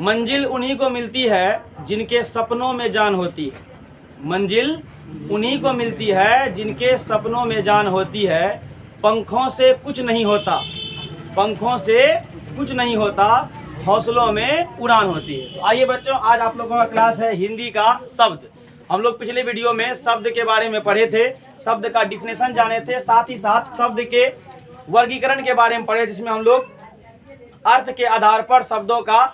मंजिल उन्हीं को मिलती है जिनके सपनों में जान होती है। मंजिल उन्हीं को मिलती है जिनके सपनों में जान होती है। पंखों से कुछ नहीं होता, पंखों से कुछ नहीं होता, हौसलों में उड़ान होती है। तो आइए बच्चों, आज आप लोगों का क्लास है हिंदी का शब्द। हम लोग पिछले वीडियो में शब्द के बारे में पढ़े थे, शब्द का डिफिनेशन जाने थे, साथ ही साथ शब्द के वर्गीकरण के बारे में पढ़े, जिसमें हम लोग अर्थ के आधार पर शब्दों का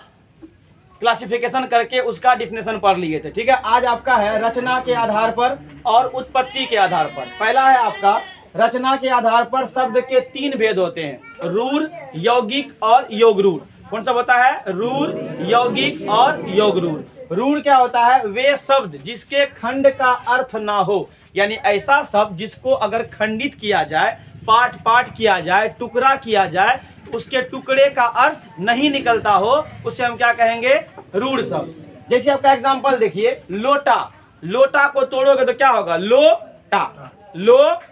क्लासिफिकेशन करके उसका डिफिनेशन पढ़ लिए थे। ठीक है, आज आपका है रचना के आधार पर और उत्पत्ति के आधार पर। पहला है आपका रचना के आधार पर शब्द के 3 भेद होते हैं, रूढ़, यौगिक और योगरूढ़। कौन सा होता है? रूढ़, यौगिक और योगरूढ़। रूढ़ क्या होता है? वे शब्द जिसके खंड का अर्थ ना हो, यानी ऐसा शब्द जिसको अगर खंडित किया जाए, पाठ पाठ किया जाए, टुकड़ा किया जाए, तो उसके टुकड़े का अर्थ नहीं निकलता हो, उसे हम क्या कहेंगे? रूढ़ शब्द। जैसे आपका एग्जांपल देखिए, लोटा। लोटा को तोड़ोगे तो क्या होगा? लोटा, लोटा।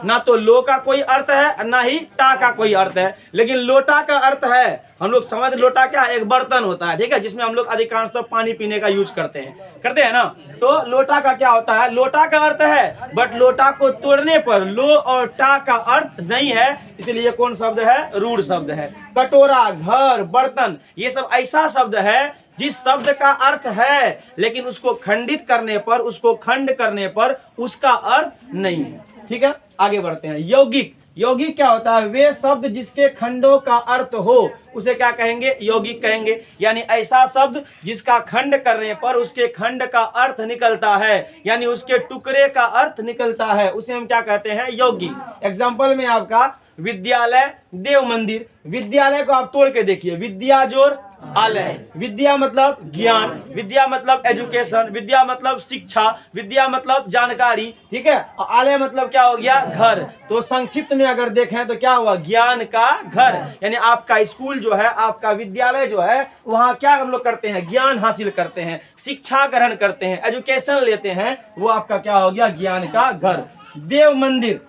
ना तो लो का कोई अर्थ है, ना ही टा का कोई अर्थ है, लेकिन लोटा का अर्थ है, हम लोग समझ, लोटा क्या? एक बर्तन होता है, ठीक है, जिसमें हम लोग अधिकांशतः पानी पीने का यूज करते हैं ना। तो लोटा का क्या होता है? लोटा का अर्थ है, बट लोटा को तोड़ने पर लो और टा का अर्थ नहीं है, इसलिए कौन शब्द है? रूढ़ शब्द है। कटोरा, घर, बर्तन, ये सब ऐसा शब्द है जिस शब्द का अर्थ है, लेकिन उसको खंडित करने पर, उसको खंड करने पर उसका अर्थ नहीं है। ठीक है, आगे बढ़ते हैं। यौगिक। यौगिक क्या होता है? वे शब्द जिसके खंडों का अर्थ हो, उसे क्या कहेंगे? यौगिक कहेंगे। यानी ऐसा शब्द जिसका खंड करने पर उसके खंड का अर्थ निकलता है, यानी उसके टुकड़े का अर्थ निकलता है, उसे हम क्या कहते हैं? यौगिक। एग्जाम्पल में आपका विद्यालय, देव मंदिर। विद्यालय को आप तोड़ के देखिए, विद्या जोड़ आलय। विद्या मतलब ज्ञान, विद्या मतलब एजुकेशन, विद्या मतलब शिक्षा, विद्या मतलब जानकारी, ठीक है, और आलय मतलब क्या हो गया? घर। तो संक्षिप्त में अगर देखें तो क्या हुआ? ज्ञान का घर। यानी आपका स्कूल जो है, आपका विद्यालय जो है, वहाँ क्या हम लोग करते हैं? ज्ञान हासिल करते हैं, शिक्षा ग्रहण करते हैं, एजुकेशन लेते हैं, वो आपका क्या हो गया? ज्ञान का घर। देव मंदिर,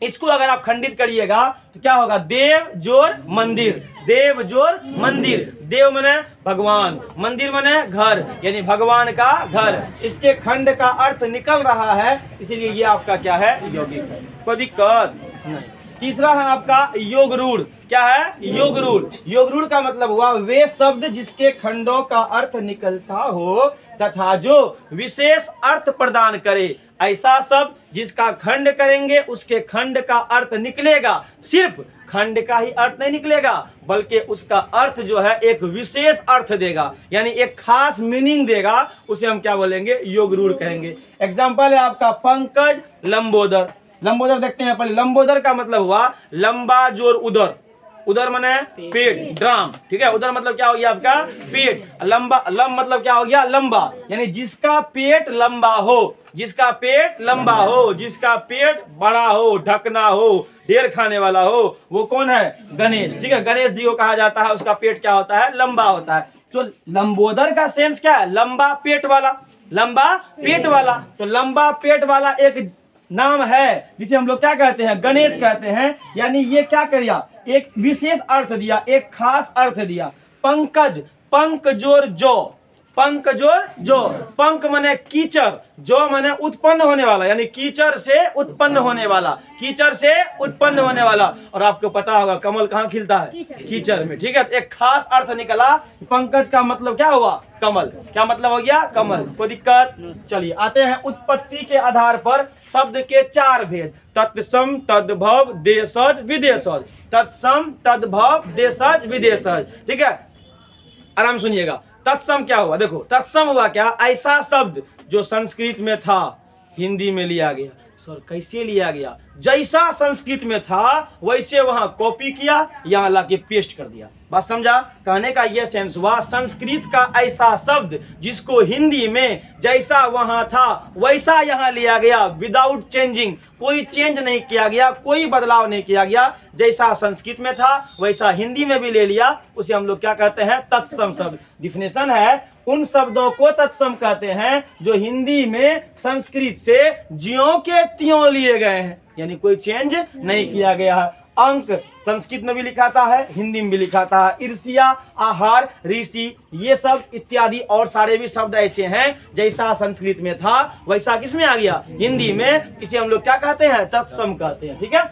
इसको अगर आप खंडित करिएगा तो क्या होगा? देव जोर मंदिर, देव जोर मंदिर। देव मने भगवान, मंदिर मने घर, यानी भगवान का घर। इसके खंड का अर्थ निकल रहा है, इसीलिए ये आपका क्या है? यौगिक है। कोई दिक्कत नहीं। तीसरा है आपका योगरूढ़। क्या है? योगरूढ़। योगरूढ़ का मतलब हुआ वे शब्द जिसके खंडों का अर्थ निकलता हो तथा जो विशेष अर्थ प्रदान करे। ऐसा शब्द जिसका खंड करेंगे उसके खंड का अर्थ निकलेगा, सिर्फ खंड का ही अर्थ नहीं निकलेगा, बल्कि उसका अर्थ जो है एक विशेष अर्थ देगा, यानी एक खास मीनिंग देगा, उसे हम क्या बोलेंगे? योगरूढ़ कहेंगे। एग्जाम्पल है आपका पंकज, लंबोदर। लंबोदर देखते हैं पहले। लंबोदर का मतलब हुआ लंबा जोर उदर। उदर माने पेट, ड्राम, ठीक है, उदर मतलब क्या हो गया आपका? पेट। लंबा, लंब मतलब क्या हो गया? लंबा, यानी जिसका पेट लंबा हो, जिसका पेट लंबा हो, जिसका पेट बड़ा हो, ढकना हो, ढेर खाने वाला हो, वो कौन है? गणेश। ठीक है, गणेश जी को कहा जाता है, उसका पेट क्या होता है? लंबा होता है। तो लंबोदर का सेंस क्या है? लंबा पेट वाला, लंबा पेट वाला। तो लंबा पेट वाला एक नाम है जिसे हम लोग क्या कहते हैं? गणेश कहते हैं। यानी ये क्या किया? एक विशेष अर्थ दिया, एक खास अर्थ दिया। पंकज, पंक जोर जो, पंक जोर जो। पंक माने कीचड़, जो माने उत्पन्न होने वाला, यानी कीचड़ से उत्पन्न होने वाला, कीचड़ से उत्पन्न होने वाला। और आपको पता होगा कमल कहाँ खिलता है? कीचड़ में। ठीक है, एक खास अर्थ निकला। पंकज का मतलब क्या हुआ? कमल। क्या मतलब हो गया? कमल। कोई दिक्कत? चलिए आते हैं उत्पत्ति के आधार पर शब्द के 4 भेद। तत्सम, तद्भव, देशज, विदेशज। तत्सम, तद्भव, देशज, विदेशज। ठीक है, आराम सुनिएगा। तत्सम क्या हुआ? देखो, तत्सम हुआ क्या? ऐसा शब्द जो संस्कृत में था हिंदी में लिया गया। सर कैसे लिया गया? जैसा संस्कृत में था वैसे वहां कॉपी किया, यहाँ लाके पेस्ट कर दिया। बात समझा? कहने का यह सेंस हुआ संस्कृत का ऐसा शब्द जिसको हिंदी में जैसा वहां था वैसा यहाँ लिया गया, विदाउट चेंजिंग। कोई चेंज नहीं किया गया, कोई बदलाव नहीं किया गया, जैसा संस्कृत में था वैसा हिंदी में भी ले लिया, उसे हम लोग क्या कहते हैं? तत्सम शब्द। डिफिनेशन है, उन शब्दों को तत्सम कहते हैं जो हिंदी में संस्कृत से ज्यों के त्यों लिए गए हैं, यानी कोई चेंज नहीं किया गया है। अंक संस्कृत में भी लिखाता है, हिंदी में भी लिखाता है। ईर्ष्या, आहार, ऋषि, ये सब इत्यादि और सारे भी शब्द ऐसे हैं, जैसा संस्कृत में था वैसा किस में आ गया, हिंदी में। इसे हम लोग क्या कहते हैं, तत्सम कहते हैं। ठीक है,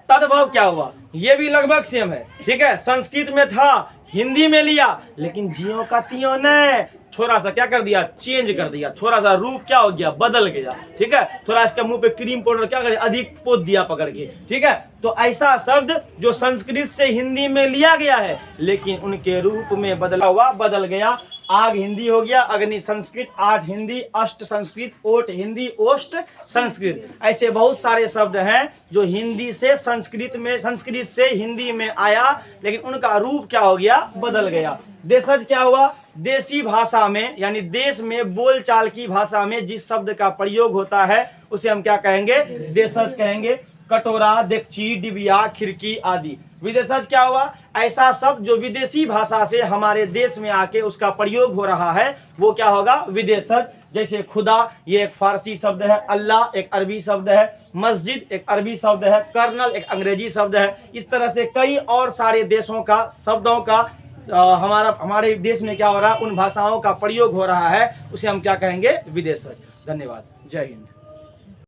तद्भव क्या हुआ, ये भी लगभग सेम है। ठीक है, संस्कृत में था, हिंदी में लिया, लेकिन जियो का तियो ने थोड़ा सा क्या कर दिया, चेंज कर दिया, थोड़ा सा रूप क्या हो गया, बदल गया। ठीक है, थोड़ा इसके मुंह पे क्रीम पाउडर क्या करे, अधिक पोत दिया पकड़ के। ठीक है, तो ऐसा शब्द जो संस्कृत से हिंदी में लिया गया है, लेकिन उनके रूप में बदला हुआ, बदल गया। आग हिंदी हो गया अग्नि संस्कृत, आठ हिंदी, अष्ट संस्कृत, ओट हिंदी, ओष्ट संस्कृत। ऐसे बहुत सारे शब्द हैं जो हिंदी से संस्कृत में, संस्कृत से हिंदी में आया, लेकिन उनका रूप क्या हो गया, बदल गया। देशज क्या हुआ, देसी भाषा में यानी देश में बोलचाल की भाषा में जिस शब्द का प्रयोग होता है उसे हम क्या कहेंगे, देशज कहेंगे। कटोरा, देगची, डिबिया, खिड़की आदि। विदेशज क्या हुआ, ऐसा शब्द जो विदेशी भाषा से हमारे देश में आके उसका प्रयोग हो रहा है, वो क्या होगा, विदेशज। जैसे खुदा, ये एक फारसी शब्द है, अल्लाह एक अरबी शब्द है, मस्जिद एक अरबी शब्द है, कर्नल एक अंग्रेजी शब्द है। इस तरह से कई और सारे देशों का शब्दों का हमारे देश में क्या हो रहा है, उन भाषाओं का प्रयोग हो रहा है, उसे हम क्या कहेंगे, विदेशज। धन्यवाद, जय हिंद।